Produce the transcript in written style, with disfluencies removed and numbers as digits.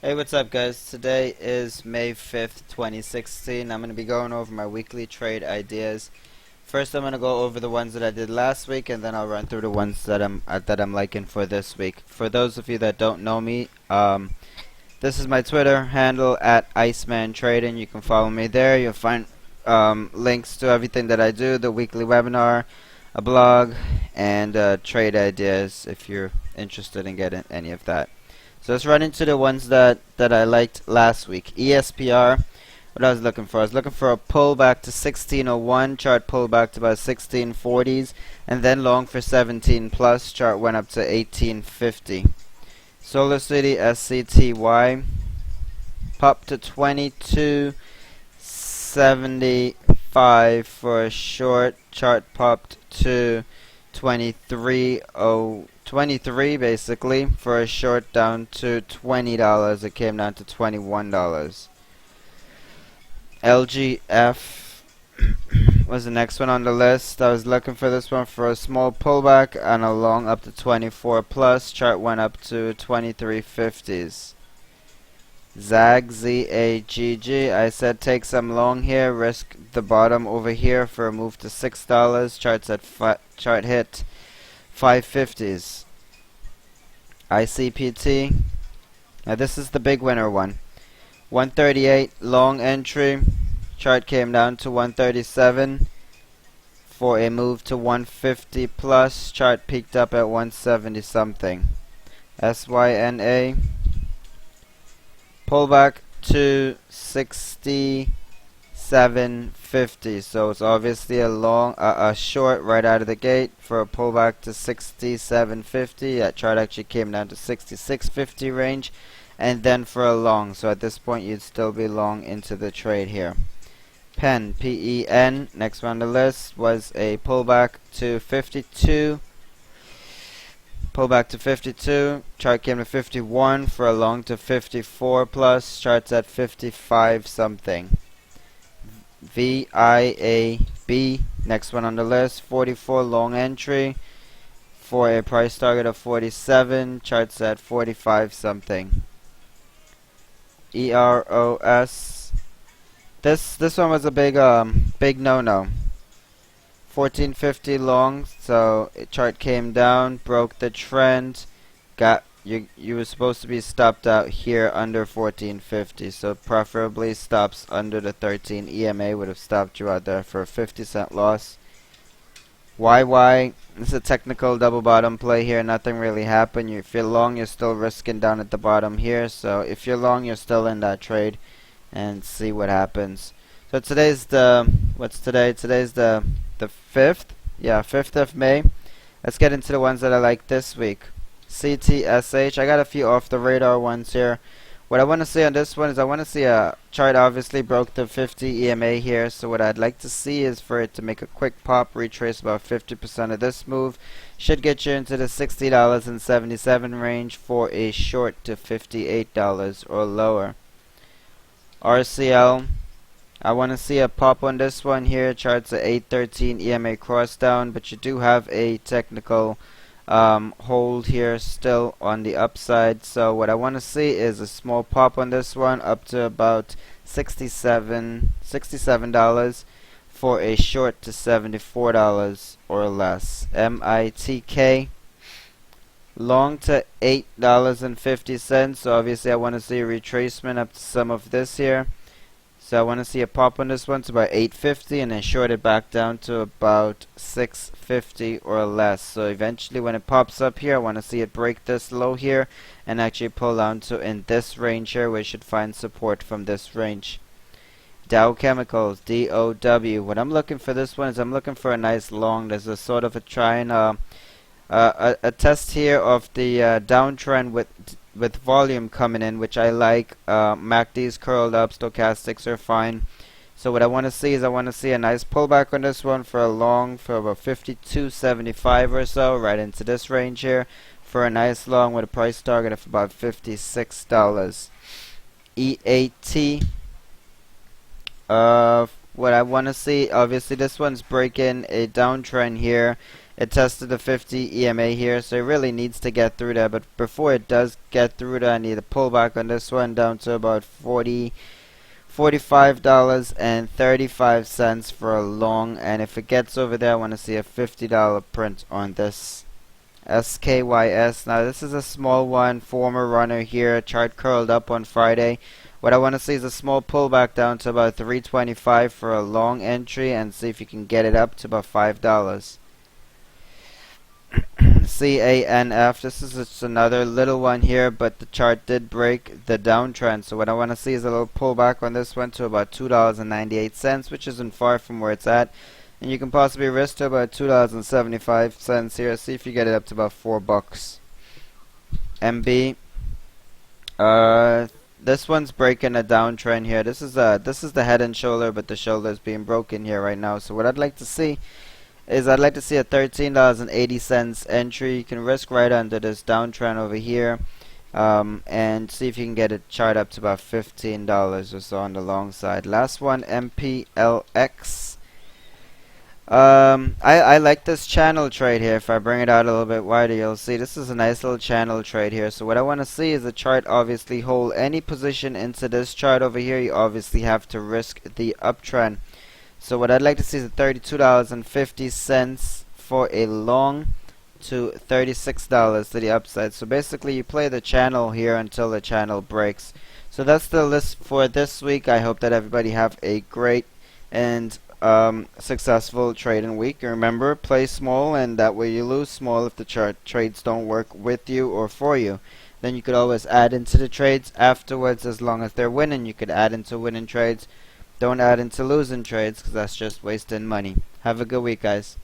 Hey, what's up, guys? Today is May 5th, 2016. I'm going to be going over my weekly trade ideas. First, I'm going to go over the ones that I did last week, and then I'll run through the ones that I'm liking for this week. For those of you that don't know me, this is my Twitter handle at Iceman Trading. You can follow me there. You'll find links to everything that I do, the weekly webinar, a blog, and trade ideas if you're interested in getting any of that. So let's run into the ones that I liked last week. ESPR, what I was looking for. I was looking for a pullback to 1601, chart pullback to about 1640s, and then long for 17 plus, chart went up to 1850. Solar City SCTY popped to 2275 for a short, chart popped to 23 basically for a short, down to $20. It came down to $21. LGF was the next one on the list. I was looking for this one for a small pullback and a long up to 24 plus. Chart went up to 2350s. ZAG, Z-A-G-G, I said take some long here, risk the bottom over here for a move to $6. Chart hit 550s. ICPT, now this is the big winner one. 138 long entry, chart came down to 137 for a move to 150 plus. Chart peaked up at 170 something. SYNA, pullback to 67.50, so it's obviously a short right out of the gate for a pullback to 67.50. That chart actually came down to 66.50 range, and then for a long. So at this point, you'd still be long into the trade here. PEN, P-E-N, next one on the list was a pullback to 52. Pullback to 52, chart came to 51 for a long to 54 plus, charts at 55 something. VIAB, next one on the list, 44 long entry for a price target of 47, charts at 45 something. EROS, this one was a big no-no. 1450 long, so chart came down, broke the trend, you were supposed to be stopped out here under 1450, so preferably stops under the 13 EMA would have stopped you out there for a 50-cent loss. YY, this is a technical double bottom play here, nothing really happened. If you're long, you're still risking down at the bottom here, so if you're long, you're still in that trade, and see what happens. So today's what's today? Today's the 5th? Yeah, 5th of May. Let's get into the ones that I like this week. CTSH, I got a few off the radar ones here. What I want to see on this one is I want to see a chart obviously broke the 50 EMA here. So what I'd like to see is for it to make a quick pop, retrace about 50% of this move. Should get you into the $60.77 range for a short to $58 or lower. RCL, I want to see a pop on this one here. Charts at 813 EMA cross down, but you do have a technical hold here still on the upside. So what I want to see is a small pop on this one up to about $67 for a short to $74 or less. MITK, long to $8.50. So obviously I want to see a retracement up to some of this here. So I want to see a pop on this one to about 850 and then short it back down to about 650 or less. So eventually when it pops up here, I want to see it break this low here and actually pull down to in this range here. We should find support from this range. Dow Chemicals, DOW. What I'm looking for this one is I'm looking for a nice long. There's a sort of a a test here of the downtrend with volume coming in, which I like. MACD's curled up, stochastics are fine. So what I want to see is I want to see a nice pullback on this one for a long for about 52.75 or so, right into this range here for a nice long with a price target of about $56. EAT, what I want to see, obviously this one's breaking a downtrend here It tested the 50 EMA here, so it really needs to get through there. But before it does get through there, I need to pull back on this one down to about $45.35 for a long. And if it gets over there, I want to see a $50 print on this SKYS. Now this is a small one, former runner here. Chart curled up on Friday. What I want to see is a small pullback down to about 325 for a long entry, and see if you can get it up to about $5. CANF, this is just another little one here, but the chart did break the downtrend. So what I want to see is a little pullback on this one to about $2.98, which isn't far from where it's at. And you can possibly risk to about $2.75 here. See if you get it up to about $4. MB, this one's breaking a downtrend here. This is the head and shoulder, but the shoulder is being broken here right now. So what I'd like to see is a $13.80 entry. You can risk right under this downtrend over here, and see if you can get a chart up to about $15 or so on the long side. Last one, MPLX. I like this channel trade here. If I bring it out a little bit wider, you'll see this is a nice little channel trade here. So what I want to see is the chart obviously hold any position into this chart over here. You obviously have to risk the uptrend. So what I'd like to see is $32.50 for a long to $36 to the upside. So basically you play the channel here until the channel breaks. So that's the list for this week. I hope that everybody have a great and successful trading week. Remember, play small, and that way you lose small if the trades don't work with you or for you. Then you could always add into the trades afterwards. As long as they're winning, you could add into winning trades. Don't add into losing trades, because that's just wasting money. Have a good week, guys.